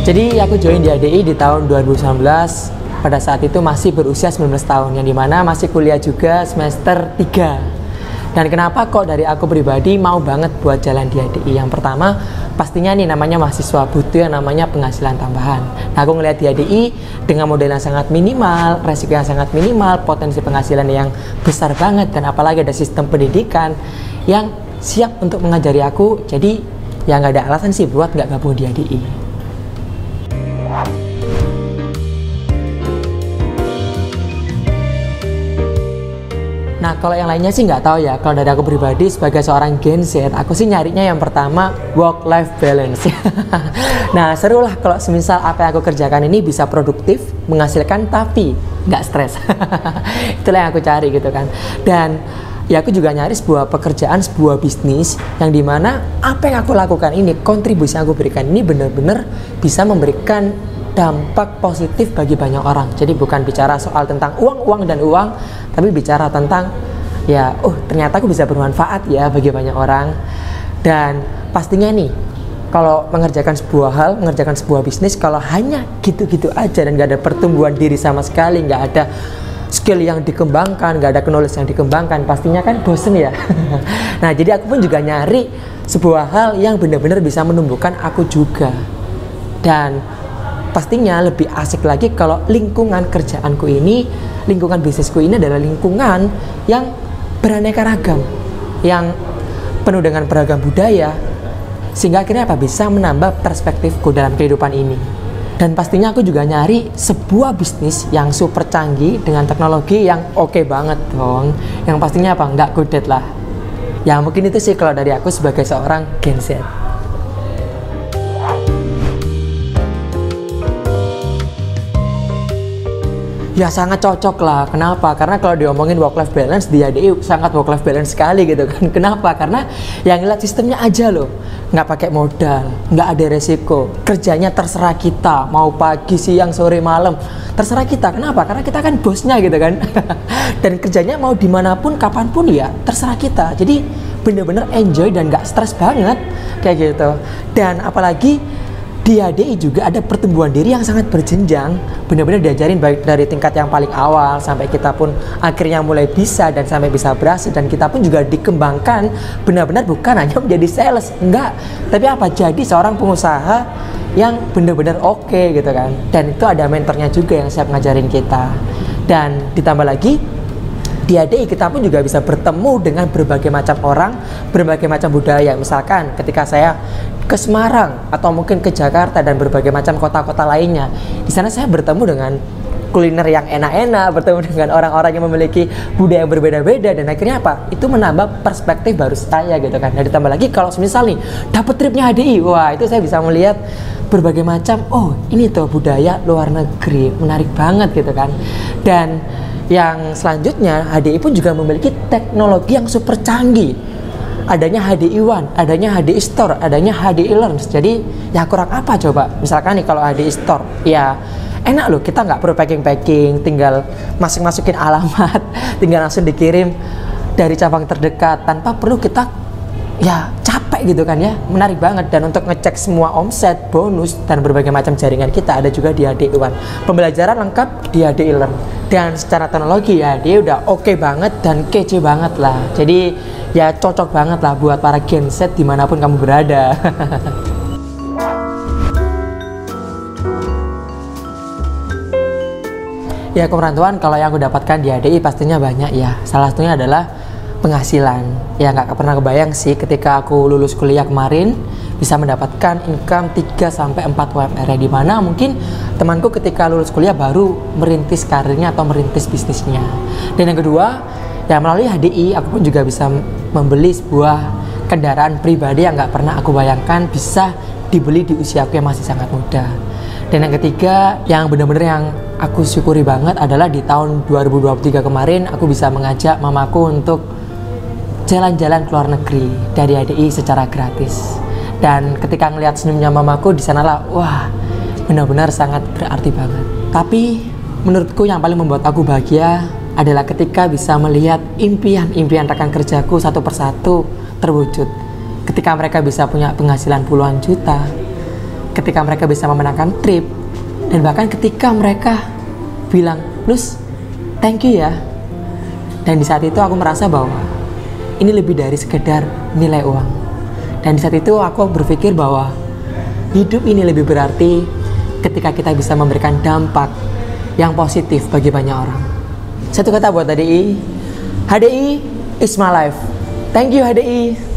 Jadi aku join di ADI di tahun 2019. Pada saat itu masih berusia 19 tahun, yang dimana masih kuliah juga semester 3. Dan kenapa kok dari aku pribadi mau banget buat jalan di ADI? Yang pertama, pastinya nih namanya mahasiswa butuh yang namanya penghasilan tambahan. Nah, aku ngeliat di ADI dengan modal yang sangat minimal, resiko yang sangat minimal, potensi penghasilan yang besar banget, dan apalagi ada sistem pendidikan yang siap untuk mengajari aku. Jadi ya nggak ada alasan sih buat nggak gabung di ADI. Nah, kalau yang lainnya sih nggak tahu ya. Kalau dari aku pribadi sebagai seorang Gen Z, aku sih nyarinya yang pertama work-life balance. Nah, seru lah kalau semisal apa yang aku kerjakan ini bisa produktif, menghasilkan tapi nggak stres. Itulah yang aku cari gitu kan. Dan ya aku juga nyari sebuah pekerjaan, sebuah bisnis yang dimana apa yang aku lakukan ini, kontribusi yang aku berikan ini benar-benar bisa memberikan dampak positif bagi banyak orang. Jadi bukan bicara soal tentang uang dan uang, tapi bicara tentang ya, ternyata aku bisa bermanfaat ya bagi banyak orang. Dan pastinya nih, kalau mengerjakan sebuah hal, mengerjakan sebuah bisnis, kalau hanya gitu-gitu aja dan gak ada pertumbuhan diri sama sekali, gak ada skill yang dikembangkan, gak ada knowledge yang dikembangkan, pastinya kan bosen ya. Nah, jadi aku pun juga nyari sebuah hal yang benar-benar bisa menumbuhkan aku juga. Dan pastinya lebih asik lagi kalau lingkungan kerjaanku ini, lingkungan bisnisku ini adalah lingkungan yang beraneka ragam, yang penuh dengan beragam budaya, sehingga akhirnya bisa menambah perspektifku dalam kehidupan ini. Dan pastinya aku juga nyari sebuah bisnis yang super canggih dengan teknologi yang oke banget dong, yang pastinya nggak kudet lah. Ya mungkin itu sih kalau dari aku sebagai seorang Gen Z. Ya sangat cocok lah. Kenapa? Karena kalau diomongin work-life balance di ADI sangat work-life balance sekali gitu kan. Kenapa? Karena yang ngeliat sistemnya aja loh, nggak pakai modal, nggak ada resiko, kerjanya terserah kita, mau pagi, siang, sore, malam, terserah kita. Kenapa? Karena kita kan bosnya gitu kan. Dan kerjanya mau dimanapun, kapanpun ya terserah kita. Jadi bener-bener enjoy dan nggak stres banget kayak gitu. Dan apalagi di ADI juga ada pertumbuhan diri yang sangat berjenjang, benar-benar diajarin baik dari tingkat yang paling awal sampai kita pun akhirnya mulai bisa dan sampai bisa berhasil, dan kita pun juga dikembangkan benar-benar bukan hanya menjadi sales, enggak, tapi apa, jadi seorang pengusaha yang benar-benar oke gitu kan. Dan itu ada mentornya juga yang siap ngajarin kita. Dan ditambah lagi di ADI kita pun juga bisa bertemu dengan berbagai macam orang, berbagai macam budaya. Misalkan ketika saya ke Semarang atau mungkin ke Jakarta dan berbagai macam kota-kota lainnya, di sana saya bertemu dengan kuliner yang enak-enak, bertemu dengan orang-orang yang memiliki budaya yang berbeda-beda, dan akhirnya apa? Itu menambah perspektif baru saya gitu kan. Dan ditambah lagi kalau misal nih dapat tripnya ADI, wah itu saya bisa melihat berbagai macam, ini tuh budaya luar negeri, menarik banget gitu kan. Dan yang selanjutnya, HDI pun juga memiliki teknologi yang super canggih. Adanya HDI One, adanya HDI Store, adanya HDI Learns. Jadi ya kurang apa coba? Misalkan nih kalau HDI Store, ya enak loh, kita nggak perlu packing-packing, tinggal masukin alamat, tinggal langsung dikirim dari cabang terdekat tanpa perlu kita ya capek gitu kan ya. Menarik banget. Dan untuk ngecek semua omset, bonus, dan berbagai macam jaringan kita ada juga di HDI One. Pembelajaran lengkap di HDI Learn. Dan secara teknologi ya dia udah oke banget dan kece banget lah. Jadi ya cocok banget lah buat para Gen Z dimanapun kamu berada. Ya kemerantauan kalau yang aku dapatkan di ADI pastinya banyak ya. Salah satunya adalah penghasilan. Ya nggak pernah kebayang sih ketika aku lulus kuliah kemarin bisa mendapatkan income 3-4 UMR, di mana mungkin temanku ketika lulus kuliah baru merintis karirnya atau merintis bisnisnya. Dan yang kedua, ya melalui HDI aku pun juga bisa membeli sebuah kendaraan pribadi yang nggak pernah aku bayangkan bisa dibeli di usia aku yang masih sangat muda. Dan yang ketiga, yang benar-benar yang aku syukuri banget adalah di tahun 2023 kemarin aku bisa mengajak mamaku untuk jalan-jalan ke luar negeri dari HDI secara gratis. Dan ketika ngelihat senyumnya mamaku di sanalah, wah, benar-benar sangat berarti banget. Tapi menurutku yang paling membuat aku bahagia adalah ketika bisa melihat impian-impian rekan kerjaku satu persatu terwujud. Ketika mereka bisa punya penghasilan puluhan juta, ketika mereka bisa memenangkan trip, dan bahkan ketika mereka bilang, Luz, thank you ya. Dan di saat itu aku merasa bahwa ini lebih dari sekedar nilai uang. Dan di saat itu aku berpikir bahwa hidup ini lebih berarti ketika kita bisa memberikan dampak yang positif bagi banyak orang. Satu kata buat HDI, HDI is my life. Thank you HDI.